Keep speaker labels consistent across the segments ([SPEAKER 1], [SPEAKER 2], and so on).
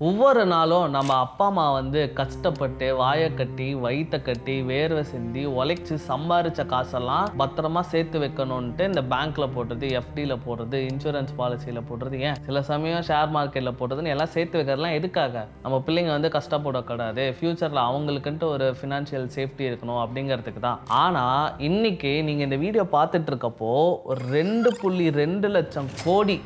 [SPEAKER 1] ஒவ்வொரு நாளும் நம்ம அப்பா அம்மா வந்து கஷ்டப்பட்டு வாயை கட்டி வயிற்ற கட்டி வேர்வை சிந்தி உழைச்சி சம்பாரிச்ச காசெல்லாம் பத்திரமா சேர்த்து வைக்கணும்ன்ட்டு இந்த பேங்க்ல போடுறது, எஃப்டியில் போடுறது, இன்சூரன்ஸ் பாலிசியில் போடுறது, ஏன் சில சமயம் ஷேர் மார்க்கெட்டில் போடுறதுன்னு எல்லாம் சேர்த்து வைக்கிறதுலாம் எதுக்காக? நம்ம பிள்ளைங்க வந்து கஷ்டப்படக்கூடாது, ஃபியூச்சரில் அவங்களுக்குன்ட்டு ஒரு ஃபினான்ஷியல் சேஃப்டி இருக்கணும் அப்படிங்கிறதுக்கு தான். ஆனால் இன்னைக்கு நீங்கள் இந்த வீடியோ பார்த்துட்டு இருக்கப்போ 2.2 லட்சம் கோடி,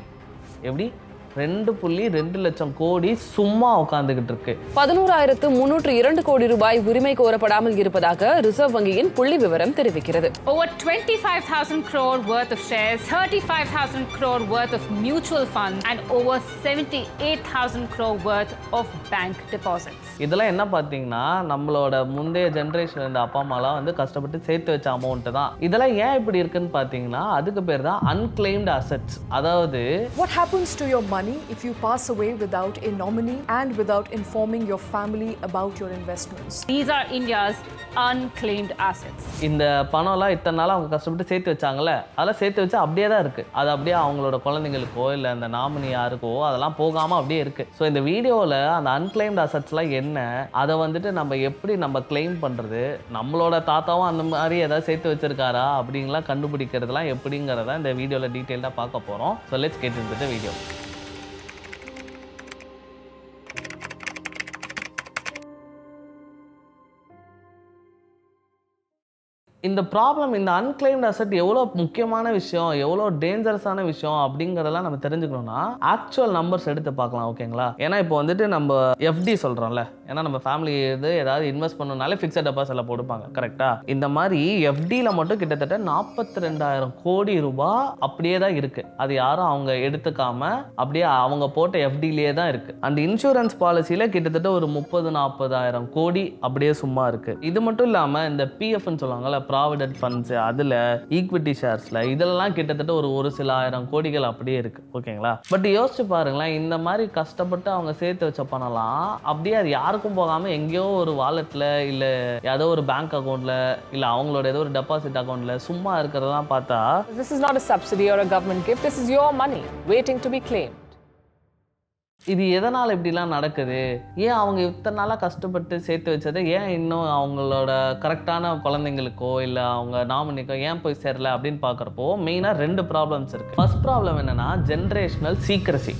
[SPEAKER 1] எப்படி 2.2 லட்சம் கோடி சும்மா உட்கார்ந்துகிட்டு இருக்கு.
[SPEAKER 2] 11,302 கோடி ரூபாய் உரிமை கோரப்படாமல் இருப்பதாக ரிசர்வ் வங்கியின் புள்ளி விவரம் தெரிவிக்கிறது.
[SPEAKER 3] Over 25,000 crore worth of shares, 35,000 crore worth of mutual funds and over 78,000 crore worth of bank deposits.
[SPEAKER 1] இதெல்லாம் என்ன பார்த்தீங்கன்னா நம்மளோட முந்தைய ஜென்ரேஷன் இந்த அப்பா அம்மாலாம் வந்து கஷ்டப்பட்டு சேர்த்து வச்ச அமௌண்ட் தான். இதெல்லாம் ஏன் இப்படி இருக்குன்னு பார்த்தீங்கன்னா அதுக்கு பேர் தான் unclaimed assets. அதாவது
[SPEAKER 4] what happens to your money if you pass away without a nominee and without informing your family about your investments?
[SPEAKER 3] These are India's unclaimed assets.
[SPEAKER 1] இந்த பணம்லாம் இத்தனை நாள் அவங்க கஷ்டப்பட்டு சேர்த்து வச்சாங்கல்ல, அதெல்லாம் சேர்த்து வச்சு அப்படியே தான் இருக்கு. அது அப்படியே அவங்களோட குழந்தைங்களுக்கோ இல்லை அந்த நாமினி யாருக்கோ அதெல்லாம் போகாமல் அப்படியே இருக்கு. ஸோ இந்த வீடியோவில் அந்த unclaimed assetsலாம் என்ன, அதை வந்துட்டு நம்ம எப்படி நம்ம கிளைம் பண்ணுறது, நம்மளோட தாத்தாவும் அந்த மாதிரி ஏதாவது சேர்த்து வச்சிருக்காரா அப்படிங்கலாம் கண்டுபிடிக்கிறதுலாம் எப்படிங்கிறத இந்த வீடியோவில் டீட்டெயிலாக பார்க்க போகிறோம். So let's get into the video. இந்த ப்ராப்ளம், இந்த unclaimed asset எவ்வளோ முக்கியமான விஷயம், எவ்வளோ டேஞ்சரஸான விஷயம் அப்படிங்கிறதெல்லாம் நம்ம தெரிஞ்சுக்கணும்னா ஆக்சுவல் நம்பர்ஸ் எடுத்து பார்க்கலாம், ஓகேங்களா? ஏன்னா இப்போ வந்துட்டு நம்ம எஃப்டி சொல்கிறோம்ல, ஏன்னா நம்ம ஃபேமிலி இது ஏதாவது இன்வெஸ்ட் பண்ணணும்னாலே ஃபிக்ஸட் டெபாசிட்ல போடுப்பாங்க, கரெக்டாக? இந்த மாதிரி எஃப்டியில் மட்டும் கிட்டத்தட்ட 42,000 கோடி ரூபாய் அப்படியே தான் இருக்குது. அது யாரும் அவங்க எடுத்துக்காம அப்படியே அவங்க போட்ட எஃப்டிலேயே தான் இருக்குது. அந்த இன்சூரன்ஸ் பாலிசியில் கிட்டத்தட்ட ஒரு 30-40,000 கோடி அப்படியே சும்மா இருக்குது. இது மட்டும் இல்லாமல் இந்த பிஎஃப்னு சொல்லுவாங்கல்ல, ப்ராவிடென்ட் ஃபண்ட்ஸ், அதில் ஈக்விட்டி ஷேர்ஸில் இதெல்லாம் கிட்டத்தட்ட ஒரு சில ஆயிரம் கோடிகள் அப்படியே இருக்குது, ஓகேங்களா? பட் யோசிச்சு பாருங்களேன், இந்த மாதிரி கஷ்டப்பட்டு அவங்க சேர்த்து வச்ச பணம்லாம் அப்படியே அது யாருக்கும் போகாமல் எங்கேயோ ஒரு வாலெட்டில் இல்லை ஏதோ ஒரு பேங்க் அக்கௌண்ட்டில் இல்லை அவங்களோட ஏதோ ஒரு டெபாசிட் அக்கௌண்ட்டில் சும்மா இருக்கிறதெல்லாம் பார்த்தா
[SPEAKER 2] This is not a subsidy or a government gift. This is your money waiting to be claimed.
[SPEAKER 1] இது எதனால் இப்படிலாம் நடக்குது? ஏன் அவங்க இத்தனை நாளாக கஷ்டப்பட்டு சேர்த்து வச்சதை ஏன் இன்னும் அவங்களோட கரெக்டான குழந்தைங்களுக்கோ இல்லை அவங்க நாமினிக்கோ ஏன் போய் சேரல அப்படின்னு பார்க்குறப்போ மெயினாக 2 ப்ராப்ளம்ஸ் இருக்குது. ஃபர்ஸ்ட் ப்ராப்ளம் என்னென்னா ஜென்ரேஷனல் சீக்ரசி.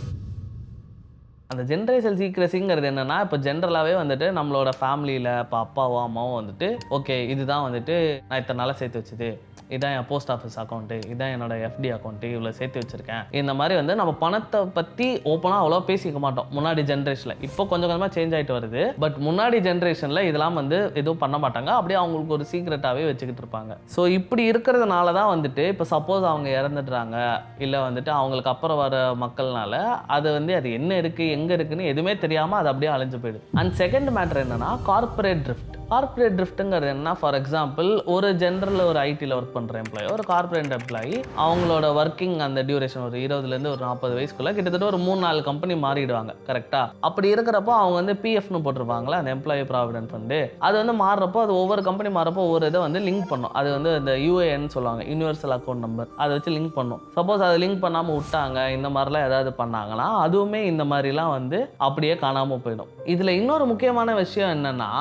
[SPEAKER 1] அந்த ஜென்ரேஷனல் சீக்ரஸிங்கிறது என்னென்னா, இப்போ ஜென்ரலாகவே வந்துட்டு நம்மளோட ஃபேமிலியில் இப்போ அப்பாவோ அம்மாவோ வந்துட்டு ஓகே இதுதான் வந்துட்டு நான் இத்தனை நாளாக சேர்த்து வச்சுது, இதான் என் போஸ்ட் ஆஃபீஸ் அக்கௌண்ட்டு, இதான் என்னோட எஃப்டி அக்கௌண்ட்டு, இவ்வளோ சேர்த்து வச்சுருக்கேன். இந்த மாதிரி வந்து நம்ம பணத்தை பற்றி ஓப்பனாக அவ்வளோ பேசிக்க மாட்டோம் முன்னாடி ஜென்ரேஷனில். இப்போ கொஞ்சம் கொஞ்சமாக சேஞ்ச் ஆகிட்டு வருது. பட் முன்னாடி ஜென்ரேஷனில் இதெல்லாம் வந்து எதுவும் பண்ண மாட்டாங்க, அப்படியே அவங்களுக்கு ஒரு சீக்ரெட்டாகவே வச்சுக்கிட்டு இருப்பாங்க. ஸோ இப்படி இருக்கிறதுனால தான் வந்துட்டு இப்போ சப்போஸ் அவங்க இறந்துடுறாங்க இல்லை வந்துட்டு அவங்களுக்கு அப்புறம் வர மக்கள்னால அது வந்து அது என்ன இருக்குது எங்கே இருக்குன்னு எதுவுமே தெரியாமல் அது அப்படியே அழிஞ்சு போயிடுது. அண்ட் செகண்ட் மேட்டர் என்னன்னா கார்பரேட் ட்ரிஃப்ட். கார்பரேட் ட்ரிஃப்ட்டுங்கிறது என்ன, ஃபார் எக்ஸாம்பிள் ஒரு ஜென்ரலில் ஒரு ஐடியில் ஒர்க் பண்ணுற எம்ப்ளாயி, ஒரு கார்பரேட் எம்ப்ளாயி, அவங்களோட ஒர்க்கிங் அந்த டியூரேஷன் ஒரு 20லேருந்து ஒரு 40 வயசுக்குள்ள கிட்டத்தட்ட ஒரு 3-4 கம்பெனி மாறிடுவாங்க, கரெக்டாக? அப்படி இருக்கிறப்போ அவங்க வந்து பிஎஃப்னு போட்டிருப்பாங்களா, அந்த எம்ப்ளாயி ப்ராவிடென்ட் ஃபண்டு. அது வந்து மாறுறப்போ அது ஒவ்வொரு கம்பெனி மாறப்போ ஒவ்வொரு இதை வந்து லிங்க் பண்ணும். அது வந்து இந்த யூஏஎன் சொல்லுவாங்க, யூனிவர்சல் அக்கௌண்ட் நம்பர், அதை வச்சு லிங்க் பண்ணும். சப்போஸ் அதை லிங்க் பண்ணாமல் விட்டாங்க இந்த மாதிரிலாம் ஏதாவது பண்ணாங்கன்னா அதுவுமே இந்த மாதிரிலாம் வந்து அப்படியே காணாமல் போயிடும். இதில் இன்னொரு முக்கியமான விஷயம் என்னன்னா,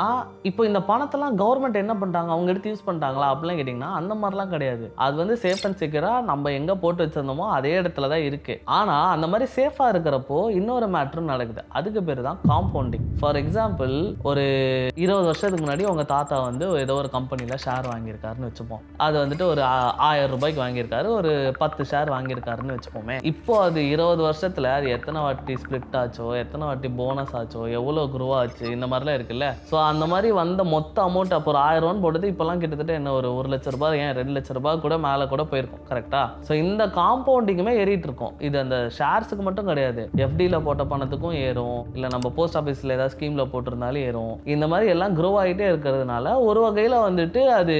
[SPEAKER 1] இப்போ இந்த பணத்தெல்லாம் கவர்மெண்ட் என்ன பண்ணிட்டாங்க, அவங்க எடுத்து யூஸ் பண்ணிட்டாங்களா அப்படிலாம் கேட்டிங்கன்னா அந்த மாதிரிலாம் கிடையாது. அது வந்து சேஃப் அண்ட் செக்யூராக நம்ம எங்கே போட்டு வச்சிருந்தோமோ அதே இடத்துல தான் இருக்குது. ஆனால் அந்த மாதிரி சேஃபாக இருக்கிறப்போ இன்னொரு மேட்ரும் நடக்குது. அதுக்கு பேர் தான் காம்பவுண்டிங். ஃபார் எக்ஸாம்பிள் ஒரு 20 வருஷத்துக்கு முன்னாடி உங்கள் தாத்தா வந்து ஏதோ ஒரு கம்பெனியில் ஷேர் வாங்கியிருக்காருன்னு வச்சுப்போம். அது வந்துட்டு ஒரு 1000 ரூபாய்க்கு வாங்கியிருக்காரு, ஒரு 10 ஷேர் வாங்கியிருக்காருன்னு வச்சுப்போமே. இப்போ அது 20 வருஷத்தில் அது எத்தனை வாட்டி ஸ்பிளிட் ஆச்சோ, எத்தனை வாட்டி போனஸ் ஆச்சோ, எவ்வளோ குரோ ஆச்சு, இந்த மாதிரிலாம் இருக்குல்ல. ஸோ அந்த மாதிரி வந்த மொத்த அமௌண்ட் அப்போ ஒரு 1000 ரூபான்னு போட்டது இப்போலாம் கிட்டத்தட்ட என்ன ஒரு 1 லட்ச ரூபாய், ஏன் 2 லட்ச ரூபாய் கூட மேலே கூட போயிருக்கும், கரெக்டா? ஸோ இந்த காம்பவுண்டிங்குமே ஏறிட்டு இருக்கும். இது அந்த ஷேர்ஸுக்கு மட்டும் கிடையாது, எஃப்டியில் போட்ட பணத்துக்கும் ஏறும், இல்லை நம்ம போஸ்ட் ஆஃபீஸில் ஏதாவது ஸ்கீமில் போட்டிருந்தாலும் ஏறும். இந்த மாதிரி எல்லாம் க்ரோ ஆகிட்டே இருக்கிறதுனால ஒரு வகையில் வந்துட்டு அது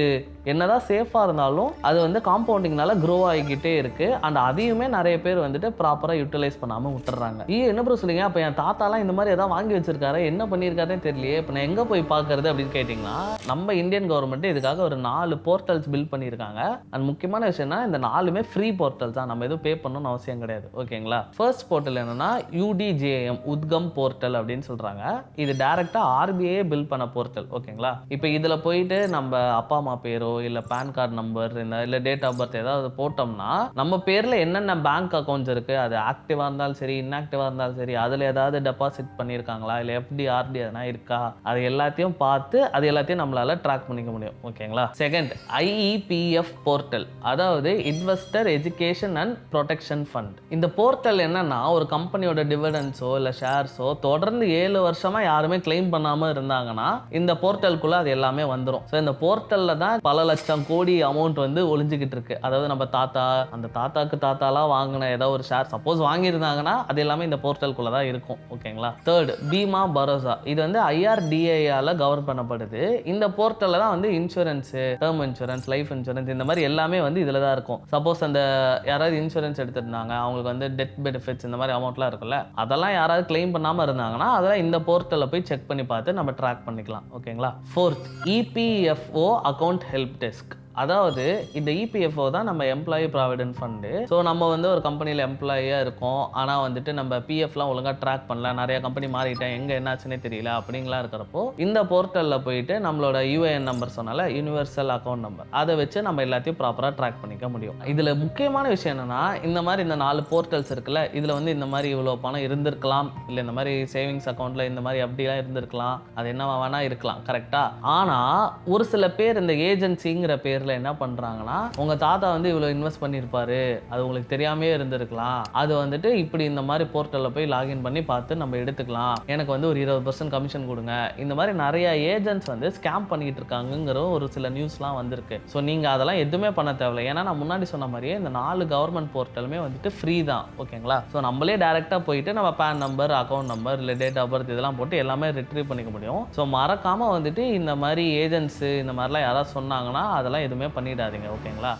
[SPEAKER 1] என்னதான் சேஃபாக இருந்தாலும் அது வந்து காம்பவுண்டிங்னால க்ரோ ஆகிக்கிட்டே இருக்குது. அண்ட் அதையுமே நிறைய பேர் வந்துட்டு ப்ராப்பராக யூட்டிலைஸ் பண்ணாமல் விட்டுறாங்க. என்ன ப்ரோ சொல்லுங்க, அப்போ என் தாத்தாலாம் இந்த மாதிரி ஏதாவது வாங்கி வச்சிருக்காரு, என்ன பண்ணியிருக்காருன்னு தெரியலையே, இப்போ நான் எங்கே போய் பார்க்கறது அப்படின்னு கேட்டிங்கன்னா நம்ம இந்தியன் கவர்மெண்ட் இதுக்காக ஒரு 4 போர்ட்டல்ஸ் பில்ட் பண்ணியிருக்காங்க. அண்ட் முக்கியமான விஷயம்னா இந்த 4மே ஃப்ரீ போர்ட்டல்ஸ் தான், நம்ம எதுவும் பே பண்ணணும்னு அவசியம் கிடையாது. ஓகேங்களா? ஃபர்ஸ்ட் போர்ட்டல் என்னன்னா UDJM உத்கம் போர்ட்டல் அப்படின்னு சொல்றாங்க. இது டைரக்டா RBI பில்ட் பண்ண போர்ட்டல். ஓகேங்களா? இப்போ இதுல போயிட்டு நம்ம அப்பா அம்மா பேரோ இல்ல பேன் கார்டு நம்பர் இல்ல டேட் ஆஃப் பர்த் ஏதாவது போட்டோம்னா நம்ம பேர்ல என்னென்ன பேங்க் அக்கௌண்ட்ஸ் இருக்கு, அது ஆக்டிவா இருந்தாலும் சரி இன்ஆக்டிவா இருந்தாலும் சரி, அதுல ஏதாவது டெபாசிட் பண்ணியிருக்காங்களா இல்லை FD RD எதனா இருக்கா, அது எல்லாத்தையும் பார்த்து அது எல்லாத்தையும் நம்மளால ட்ராக் பண்ணிக்க முடியும். ஓகேங்களா? செகண்ட் IEPF போர்ட்டல், அதாவது investor education and protection fund. இந்த போர்ட்டல் என்னன்னா ஒரு கம்பெனியோட டிவிடெண்ட்ஸோ இல்லை ஷேர்ஸோ தொடர்ந்து 7 வருஷமா யாருமே கிளைம் பண்ணாம இருந்தாங்கன்னா இந்த போர்ட்டலுக்குள்ள அது எல்லாமே வந்துடும். ஸோ இந்த போர்ட்டல்ல தான் பல லட்சம் கோடி அமௌண்ட் வந்து ஒளிஞ்சுக்கிட்டு இருக்கு. அதாவது நம்ம தாத்தா அந்த தாத்தாக்கு தாத்தாலாம் வாங்கின ஏதாவது ஒரு ஷேர் சப்போஸ் வாங்கியிருந்தாங்கன்னா அது எல்லாமே இந்த போர்ட்டலுக்குள்ள தான் இருக்கும். ஓகேங்களா? தேர்ட் பீமா பரோசா, இது வந்து IRDAயால கவர் பண்ணப்படுது. இந்த போர்ட்டல்ல தான் வந்து insurance, term insurance, life insurance இந்த மாதிரி எல்லாமே வந்து இதில் தான் இருக்கும். சப்போஸ் அந்த யாராவது இன்சூரன்ஸ் எடுத்திருந்தாங்க அவங்களுக்கு வந்து டெத் பெனிஃபிட்ஸ் இந்த மாதிரி அமௌண்ட்லாம் இருக்குல்ல, அதெல்லாம் யாராவது கிளைம் பண்ணாமல் இருந்தாங்கன்னா அதெல்லாம் இந்த போர்ட்டலில் போய் செக் பண்ணி பார்த்து நம்ம ட்ராக் பண்ணிக்கலாம். ஓகேங்களா? Fourth EPFO account help desk, அதாவது இந்த EPFO தான் நம்ம எம்ப்ளாயி ப்ராவிடென்ட் ஃபண்டு. ஸோ நம்ம வந்து ஒரு கம்பெனியில் எம்ப்ளாயியாக இருக்கோம், ஆனால் வந்துட்டு நம்ம PFலாம் ஒழுங்காக ட்ராக் பண்ணல, நிறைய கம்பெனி மாறிட்டேன், எங்கே என்னாச்சுன்னே தெரியல அப்படிங்கலாம் இருக்கிறப்போ இந்த போர்ட்டலில் போயிட்டு நம்மளோட UAN நம்பர் சொன்னால யூனிவர்சல் அக்கௌண்ட் நம்பர் அதை வச்சு நம்ம எல்லாத்தையும் ப்ராப்பராக ட்ராக் பண்ணிக்க முடியும். இதில் முக்கியமான விஷயம் என்னன்னா இந்த மாதிரி இந்த 4 போர்ட்டல்ஸ் இருக்குல்ல, இதில் வந்து இந்த மாதிரி இவ்வளோ பணம் இருந்திருக்கலாம், இல்லை இந்த மாதிரி சேவிங்ஸ் அக்கௌண்ட்டில் இந்த மாதிரி FDலாம் இருந்திருக்கலாம், அது என்ன வேணா இருக்கலாம். கரெக்டாக? ஆனால் ஒரு சில பேர் இந்த ஏஜென்சிங்கிற பேரில் என்ன பண்றாங்கன்னா உங்க தாத்தா வந்து இவ்வளவு இன்வெஸ்ட் பண்ணிருப்பாரு, அது உங்களுக்கு தெரியாமே இருந்திருக்கலாம், அது வந்துட்டு இப்படி இந்த மாதிரி போர்ட்டல்ல போய் லாகின் பண்ணி பார்த்து நம்ம எடுத்துக்கலாம், எனக்கு வந்து ஒரு 20% கமிஷன் கொடுங்க, இந்த மாதிரி நிறைய ஏஜென்ட்ஸ் வந்து ஸ்கேம் பண்ணிட்டு இருக்காங்கிற ஒரு சில நியூஸ்லாம் வந்திருக்கு. ஸோ நீங்க அதெல்லாம் எதுவுமே பண்ண தேவையில்லை. ஏன்னா நான் முன்னாடி சொன்ன மாதிரியே இந்த 4 கவர்மெண்ட் போர்ட்டலுமே வந்துட்டு ஃப்ரீ தான். ஓகேங்களா? ஸோ நம்மளே டைரக்டா போயிட்டு நம்ம பேன் நம்பர், அக்கௌண்ட் நம்பர் இல்லை டேட் ஆஃப் பர்த் இதெல்லாம் போட்டு எல்லாமே ரிட்ரீவ் பண்ணிக்க முடியும். ஸோ மறக்காம வந்துட்டு இந்த மாதிரி ஏஜென்ட்ஸ் இந்த மாதிரிலாம் யாராவது சொன்னாங்கன்னா அதெல்லாம் எதுவுமே பண்ணிடாதீங்க. ஓகேங்களா?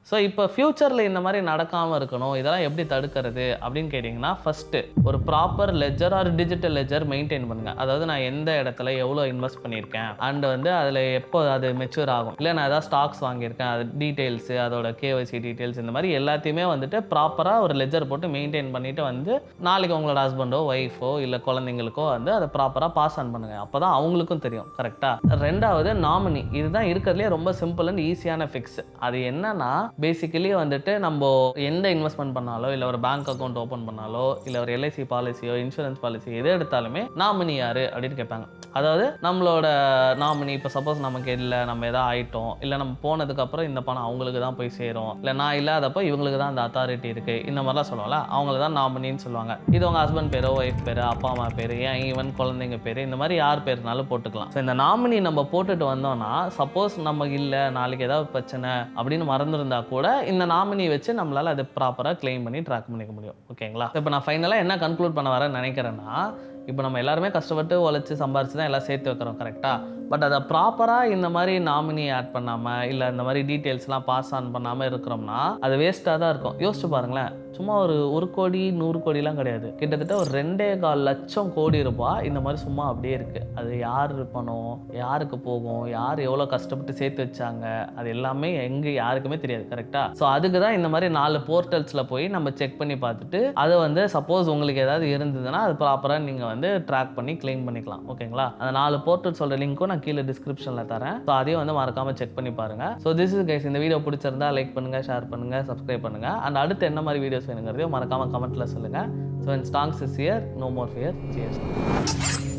[SPEAKER 1] ஸோ இப்போ ஃபியூச்சரில் இந்த மாதிரி நடக்காமல் இருக்கணும், இதெல்லாம் எப்படி தடுக்கிறது அப்படின்னு கேட்டிங்கன்னா ஃபஸ்ட்டு ஒரு proper ledger or digital ledger maintain பண்ணுங்கள். அதாவது நான் எந்த இடத்துல எவ்வளோ இன்வெஸ்ட் பண்ணியிருக்கேன் அண்ட் வந்து அதில் எப்போ அது மெச்சூர் ஆகும், இல்லை நான் ஏதாவது ஸ்டாக்ஸ் வாங்கியிருக்கேன் அது டீட்டெயில்ஸு, அதோட KYC டீட்டெயில்ஸ் இந்த மாதிரி எல்லாத்தையுமே வந்துட்டு ப்ராப்பராக ஒரு லெஜர் போட்டு மெயின்டைன் பண்ணிவிட்டு வந்து நாளைக்கு உங்களோட ஹஸ்பண்டோ ஒய்ஃபோ இல்லை குழந்தைங்களுக்கோ வந்து அதை ப்ராப்பராக பாஸ் ஆன் பண்ணுங்கள். அப்போ தான் அவங்களுக்கும் தெரியும். கரெக்டாக? ரெண்டாவது நாமினி, இதுதான் இருக்கிறதுலே ரொம்ப சிம்பிள் அண்ட் ஈஸியான ஃபிக்ஸ். அது என்னன்னா பேசிக்கலி வந்துட்டு நம்ம எந்த இன்வெஸ்ட்மெண்ட் பண்ணாலோ இல்லை ஒரு பேங்க் அக்கௌண்ட் ஓப்பன் பண்ணாலோ இல்லை ஒரு LIC பாலிசியோ இன்சூரன்ஸ் பாலிசி எது எடுத்தாலுமே நாமினி யாரு அப்படின்னு கேட்பாங்க. அதாவது நம்மளோட நாமினி இப்போ சப்போஸ் நமக்கு இல்லை, நம்ம எதாவது ஆயிட்டோம், இல்லை நம்ம போனதுக்கப்புறம் இந்த பணம் அவங்களுக்கு தான் போய் சேரும், இல்லை நான் இல்லாதப்போ இவங்களுக்கு தான் அந்த அத்தாரிட்டி இருக்குது, இந்த மாதிரிலாம் சொல்லுவாங்கல்ல, அவங்களுக்கு தான் நாமினின்னு சொல்லுவாங்க. இது உங்கள் ஹஸ்பண்ட் பேரோ ஒய்ஃப் பேர் அப்பா அம்மா பேர் ஏன் ஈவன் குழந்தைங்க பேர் இந்த மாதிரி யார் பேர்னாலும் போட்டுக்கலாம். ஸோ இந்த நாமினி நம்ம போட்டுட்டு வந்தோம்னா சப்போஸ் நமக்கு இல்லை நாளைக்கு ஏதாவது பிரச்சனை அப்படின்னு மறந்துருந்தா கூட இந்த நாமினி வச்சு நம்மளால அதை ப்ராப்பராக கிளைம் பண்ணி ட்ராக் பண்ணிக்க முடியும். ஓகேங்களா? இப்போ நான் ஃபைனலாக என்ன கன்க்ளூட் பண்ண வரேன்னு நினைக்கிறேன்னா, இப்போ நம்ம எல்லாருமே கஷ்டப்பட்டு உழைச்சி சம்பாரிச்சு தான் எல்லாம் சேர்த்து வைக்கிறோம். கரெக்டாக? பட் அதை ப்ராப்பராக இந்த மாதிரி நாமினி ஆட் பண்ணாமல் இல்லை இந்த மாதிரி டீட்டெயில்ஸ்லாம் பாஸ் ஆன் பண்ணாமல் இருக்கிறோம்னா அது வேஸ்ட்டாக தான் இருக்கும். யோசிச்சு பாருங்களேன், சும்மா ஒரு 1 கோடி 100 கோடிலாம் கிடையாது, கிட்டத்தட்ட ஒரு 2.25 லட்சம் கோடி ரூபாய் இந்த மாதிரி சும்மா அப்படியே இருக்குது. அது யார் பணம், யாருக்கு போகும், யார் எவ்வளோ கஷ்டப்பட்டு சேர்த்து வச்சாங்க, அது எல்லாமே எங்கே யாருக்குமே தெரியாது. கரெக்டாக? ஸோ அதுக்கு தான் இந்த மாதிரி 4 போர்ட்டல்ஸில் போய் நம்ம செக் பண்ணி பார்த்துட்டு அதை வந்து சப்போஸ் உங்களுக்கு ஏதாவது இருந்ததுன்னா அது ப்ராப்பராக நீங்கள் வந்து ட்ராக் பண்ணி கிளைம் பண்ணிக்கலாம். ஓகேங்களா? அந்த 4 போர்ட்டல்ஸோட லிங்க்கும் நான் கீழே டிஸ்கிரிப்ஷனில் தரேன். ஸோ அதையும் வந்து மறக்காமல் செக் பண்ணி பாருங்கள். ஸோ திஸ் இஸ் கைஸ், இந்த வீடியோ பிடிச்சிருந்தா லைக் பண்ணுங்கள், ஷேர் பண்ணுங்கள், சப்ஸ்கிரைப் பண்ணுங்கள். அண்ட் அடுத்து என்ன மாதிரி வீடியோஸ் வேணுங்கிறதையும் மறக்காமல் கமெண்ட்டில் சொல்லுங்கள். So when Stonks is here, no more fear. Cheers.